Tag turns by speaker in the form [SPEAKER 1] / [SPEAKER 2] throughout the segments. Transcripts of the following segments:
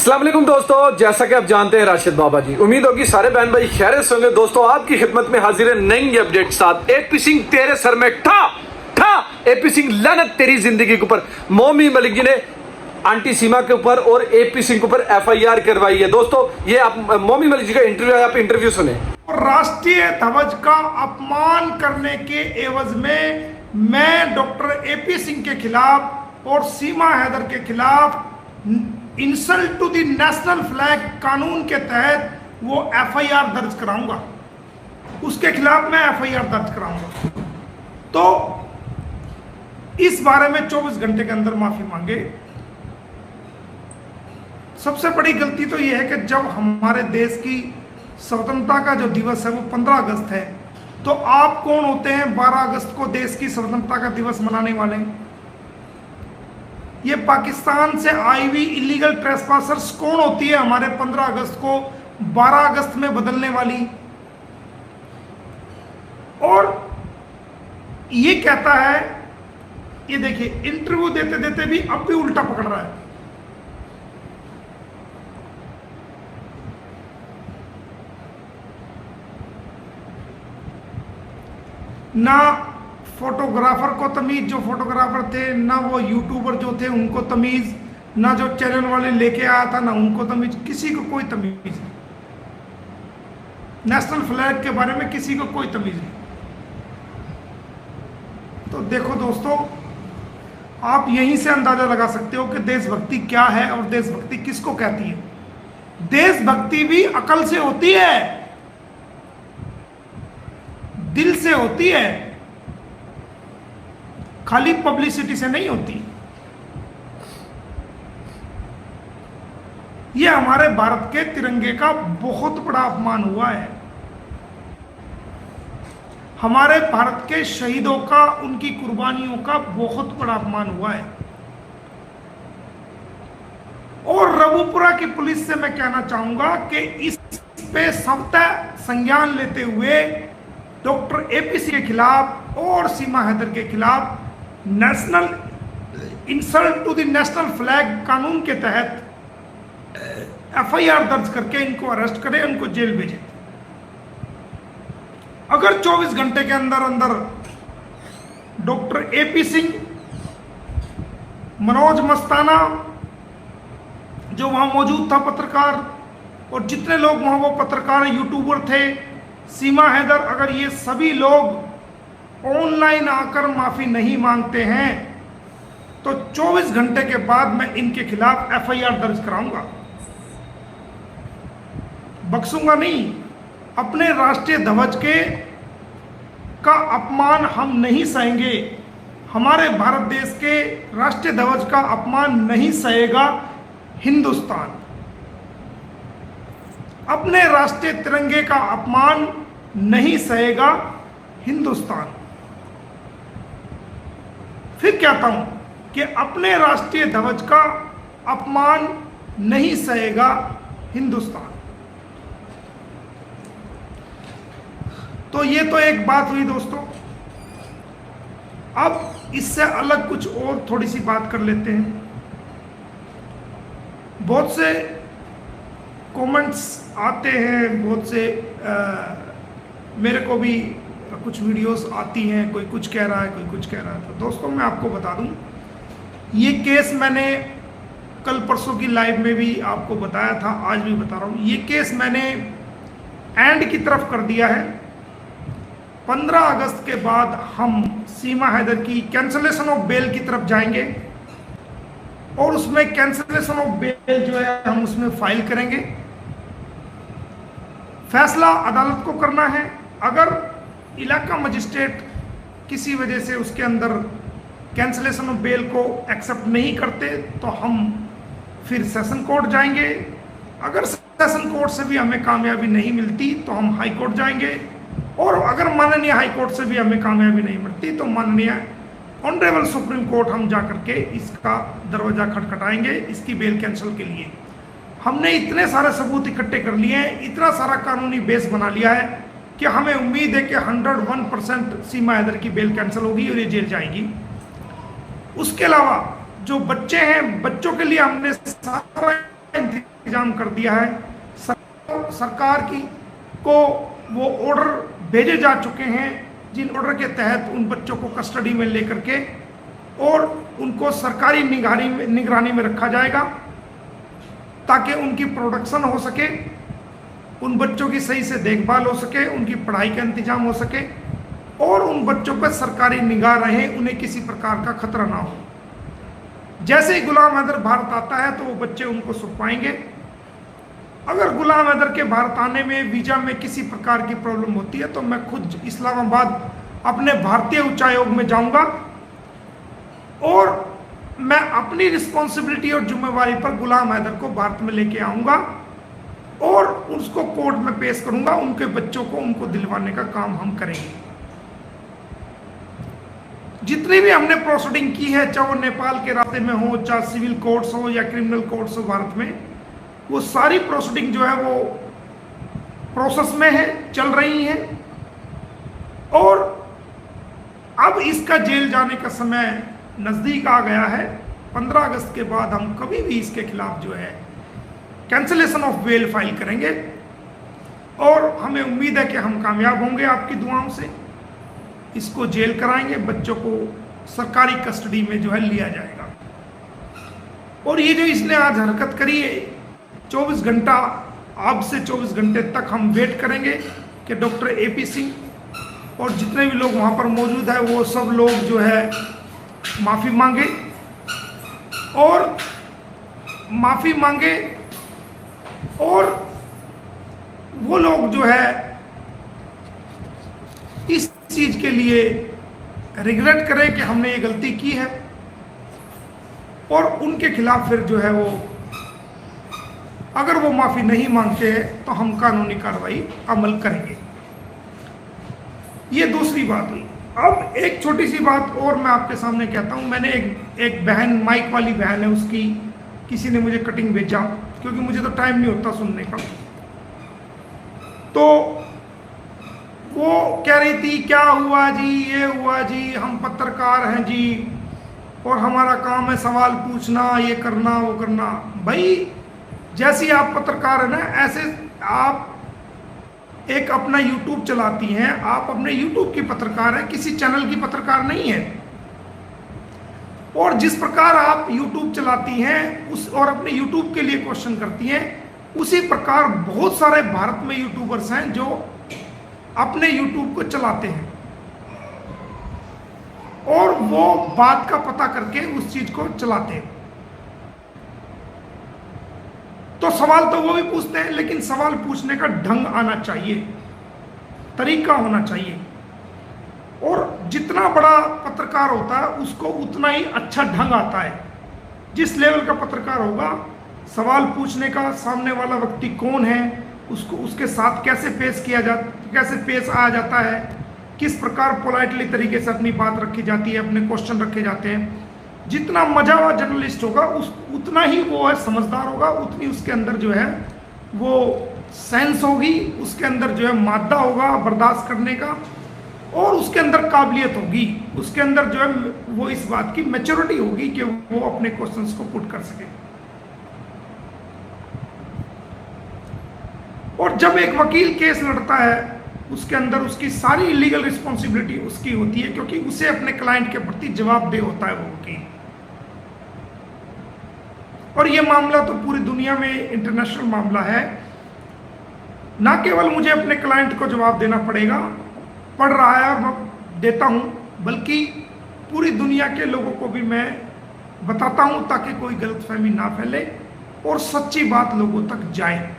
[SPEAKER 1] अस्सलाम वालेकुम दोस्तों, जैसा कि आप जानते हैं राशिद बाबा जी, उम्मीद होगी सारे बहन भाई खैरियत से होंगे। दोस्तों आपकी खिदमत में हाजिर है नई अपडेट साथ। एपी सिंह तेरे सर में ठा ठा, एपी सिंह लानत तेरी जिंदगी के ऊपर। मोमी मलिक जी ने आंटी सीमा के ऊपर और एपी सिंह के ऊपर एफआईआर करवाई है। दोस्तों ये आप मोमी मलिक जी का इंटरव्यू है, आप इंटरव्यू सुने।
[SPEAKER 2] राष्ट्रीय ध्वज का अपमान करने के एवज में मैं डॉक्टर एपी सिंह के खिलाफ और सीमा हैदर के खिलाफ insult to the national flag कानून के तहत वो एफआईआर दर्ज कराऊंगा। उसके खिलाफ मैं एफआईआर दर्ज कराऊंगा। तो इस बारे में 24 घंटे के अंदर माफी मांगे। सबसे बड़ी गलती तो यह है कि जब हमारे देश की स्वतंत्रता का जो दिवस है वो 15 अगस्त है, तो आप कौन होते हैं 12 अगस्त को देश की स्वतंत्रता का दिवस मनाने वाले? ये पाकिस्तान से आई हुई इलीगल ट्रेसपासर्स कौन होती है हमारे 15 अगस्त को 12 अगस्त में बदलने वाली? और ये कहता है, ये देखिए इंटरव्यू देते देते भी अब भी उल्टा पकड़ रहा है। ना फोटोग्राफर को तमीज, जो फोटोग्राफर थे, ना वो यूट्यूबर जो थे उनको तमीज, ना जो चैनल वाले लेके आया था ना उनको तमीज, किसी को कोई तमीज नहीं। नेशनल फ्लैग के बारे में किसी को कोई तमीज नहीं। तो देखो दोस्तों, आप यहीं से अंदाजा लगा सकते हो कि देशभक्ति क्या है और देशभक्ति किसको कहती है। देशभक्ति भी अकल से होती है, दिल से होती है, खाली पब्लिसिटी से नहीं होती। यह हमारे भारत के तिरंगे का बहुत बड़ा अपमान हुआ है। हमारे भारत के शहीदों का, उनकी कुर्बानियों का बहुत बड़ा अपमान हुआ है। और रबुपुरा की पुलिस से मैं कहना चाहूंगा कि इस पे सख्त संज्ञान लेते हुए डॉक्टर एपी सिंह के खिलाफ और सीमा हैदर के खिलाफ national insult to the national flag कानून के तहत एफआईआर दर्ज करके इनको अरेस्ट करें, उनको जेल भेजें। अगर 24 घंटे के अंदर अंदर डॉक्टर एपी सिंह, मनोज मस्ताना जो वहां मौजूद था पत्रकार, और जितने लोग वहां वो पत्रकार यूट्यूबर थे, सीमा हैदर, अगर ये सभी लोग ऑनलाइन आकर माफी नहीं मांगते हैं तो 24 घंटे के बाद मैं इनके खिलाफ एफआईआर दर्ज कराऊंगा। बख्शूंगा नहीं। अपने राष्ट्रीय ध्वज का अपमान हम नहीं सहेंगे। हमारे भारत देश के राष्ट्रीय ध्वज का अपमान नहीं सहेगा हिंदुस्तान। अपने राष्ट्रीय तिरंगे का अपमान नहीं सहेगा हिंदुस्तान। फिर कहता हूं कि अपने राष्ट्रीय ध्वज का अपमान नहीं सहेगा हिंदुस्तान। तो ये तो एक बात हुई दोस्तों। अब इससे अलग कुछ और थोड़ी सी बात कर लेते हैं। बहुत से कमेंट्स आते हैं, बहुत से मेरे को भी कुछ वीडियोस आती हैं, कोई कुछ कह रहा है, कोई कुछ कह रहा है। तो दोस्तों मैं आपको बता दूं, ये केस मैंने कल परसों की लाइव में भी आपको बताया था, आज भी बता रहा हूं। ये केस मैंने एंड की तरफ कर दिया है। 15 अगस्त के बाद हम सीमा हैदर की कैंसलेशन ऑफ बेल की तरफ जाएंगे और उसमें कैंसलेशन ऑफ बेल जो है हम उसमें फाइल करेंगे। फैसला अदालत को करना है। अगर इलाका मजिस्ट्रेट किसी वजह से उसके अंदर कैंसलेशन ऑफ बेल को एक्सेप्ट नहीं करते तो हम फिर सेशन कोर्ट जाएंगे। अगर सेशन कोर्ट से भी हमें कामयाबी नहीं मिलती तो हम हाई कोर्ट जाएंगे, और अगर माननीय हाई कोर्ट से भी हमें कामयाबी नहीं मिलती तो माननीय ऑनरेबल सुप्रीम कोर्ट हम जाकर के इसका दरवाजा खटखटाएंगे, इसकी बेल कैंसिल के लिए। हमने इतने सारे सबूत इकट्ठे कर लिए हैं, इतना सारा कानूनी बेस बना लिया है कि हमें उम्मीद है कि 101% सीमा हैदर की बेल कैंसिल होगी और ये जेल जाएगी। उसके अलावा जो बच्चे हैं, बच्चों के लिए हमने सारा इंतजाम कर दिया है। सरकार की को वो ऑर्डर भेजे जा चुके हैं, जिन ऑर्डर के तहत उन बच्चों को कस्टडी में लेकर के और उनको सरकारी निगरानी में रखा जाएगा, ताकि उनकी प्रोडक्शन हो सके, उन बच्चों की सही से देखभाल हो सके, उनकी पढ़ाई का इंतजाम हो सके और उन बच्चों पर सरकारी निगाह रहे, उन्हें किसी प्रकार का खतरा ना हो। जैसे ही गुलाम हैदर भारत आता है तो वो बच्चे उनको सौंपाएंगे। अगर गुलाम हैदर के भारत आने में वीजा में किसी प्रकार की प्रॉब्लम होती है तो मैं खुद इस्लामाबाद अपने भारतीय उच्चायोग में जाऊंगा और मैं अपनी रिस्पॉन्सिबिलिटी और जिम्मेवारी पर गुलाम हैदर को भारत में लेके आऊंगा और उसको कोर्ट में पेश करूंगा। उनके बच्चों को उनको दिलवाने का काम हम करेंगे। जितनी भी हमने प्रोसीडिंग की है, चाहे वो नेपाल के रास्ते में हो, चाहे सिविल कोर्ट्स हो या क्रिमिनल कोर्ट्स हो भारत में, वो सारी प्रोसीडिंग जो है वो प्रोसेस में है, चल रही है। और अब इसका जेल जाने का समय नजदीक आ गया है। 15 अगस्त के बाद हम कभी भी इसके खिलाफ जो है कैंसिलेशन ऑफ बेल फाइल करेंगे और हमें उम्मीद है कि हम कामयाब होंगे आपकी दुआओं से। इसको जेल कराएंगे, बच्चों को सरकारी कस्टडी में जो है लिया जाएगा। और ये जो इसने आज हरकत करी है, 24 घंटा, अब से 24 घंटे तक हम वेट करेंगे कि डॉक्टर AP सिंह और जितने भी लोग वहाँ पर मौजूद है वो सब लोग जो है माफ़ी मांगे और वो लोग जो है इस चीज के लिए रिग्रेट करें कि हमने ये गलती की है और उनके खिलाफ फिर जो है वो, अगर वो माफी नहीं मांगते तो हम कानूनी कार्रवाई अमल करेंगे। ये दूसरी बात हुई। अब एक छोटी सी बात और मैं आपके सामने कहता हूं। मैंने एक बहन, माइक वाली बहन है, उसकी किसी ने मुझे कटिंग भेजा, क्योंकि मुझे तो टाइम नहीं होता सुनने का। तो वो कह रही थी, क्या हुआ जी, ये हुआ जी, हम पत्रकार हैं जी और हमारा काम है सवाल पूछना, ये करना, वो करना। भाई जैसे आप पत्रकार है ना, ऐसे आप एक अपना YouTube चलाती हैं, आप अपने YouTube की पत्रकार हैं, किसी चैनल की पत्रकार नहीं है। और जिस प्रकार आप YouTube चलाती हैं उस और अपने YouTube के लिए क्वेश्चन करती हैं, उसी प्रकार बहुत सारे भारत में यूट्यूबर्स हैं जो अपने YouTube को चलाते हैं और वो बात का पता करके उस चीज को चलाते हैं। तो सवाल तो वो भी पूछते हैं, लेकिन सवाल पूछने का ढंग आना चाहिए, तरीका होना चाहिए। और जितना बड़ा पत्रकार होता है उसको उतना ही अच्छा ढंग आता है। जिस लेवल का पत्रकार होगा, सवाल पूछने का, सामने वाला व्यक्ति कौन है, उसको उसके साथ कैसे पेश आया जाता है, किस प्रकार पोलाइटली तरीके से अपनी बात रखी जाती है, अपने क्वेश्चन रखे जाते हैं। जितना मजा हुआ जर्नलिस्ट होगा उतना ही वो है समझदार होगा, उतनी उसके अंदर जो है वो सेंस होगी, उसके अंदर जो है मादा होगा बर्दाश्त करने का, और उसके अंदर काबिलियत होगी, उसके अंदर जो है वो इस बात की मैच्योरिटी होगी कि वो अपने क्वेश्चंस को पुट कर सके। और जब एक वकील केस लड़ता है, उसके अंदर उसकी सारी लीगल रिस्पॉन्सिबिलिटी उसकी होती है, क्योंकि उसे अपने क्लाइंट के प्रति जवाबदेह होता है वो वकील। और ये मामला तो पूरी दुनिया में इंटरनेशनल मामला है। ना केवल मुझे अपने क्लाइंट को जवाब देना पड़ रहा है और मैं देता हूं, बल्कि पूरी दुनिया के लोगों को भी मैं बताता हूं, ताकि कोई गलतफहमी ना फैले और सच्ची बात लोगों तक जाए।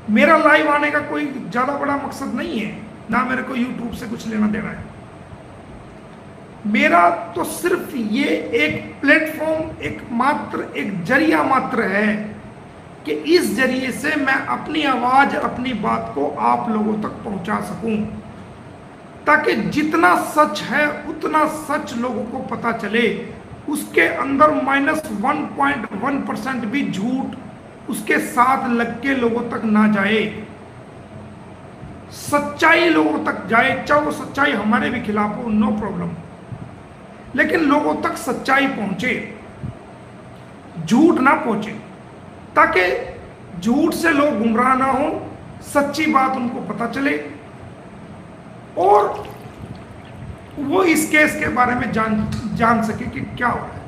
[SPEAKER 2] मेरा लाइव आने का कोई ज्यादा बड़ा मकसद नहीं है, ना मेरे को YouTube से कुछ लेना देना है। मेरा तो सिर्फ ये एक प्लेटफॉर्म, एक जरिया मात्र है कि इस जरिए से मैं अपनी आवाज, अपनी बात को आप लोगों तक पहुंचा सकूं, ताकि जितना सच है उतना सच लोगों को पता चले। उसके अंदर -1.1% भी झूठ उसके साथ लग के लोगों तक ना जाए, सच्चाई लोगों तक जाए। चाहे वो सच्चाई हमारे भी खिलाफ हो, नो प्रॉब्लम, लेकिन लोगों तक सच्चाई पहुंचे, झूठ ना पहुंचे। ताकि झूठ से लोग गुमराह ना हो, सच्ची बात उनको पता चले और वो इस केस के बारे में जान सके कि क्या हो रहा है।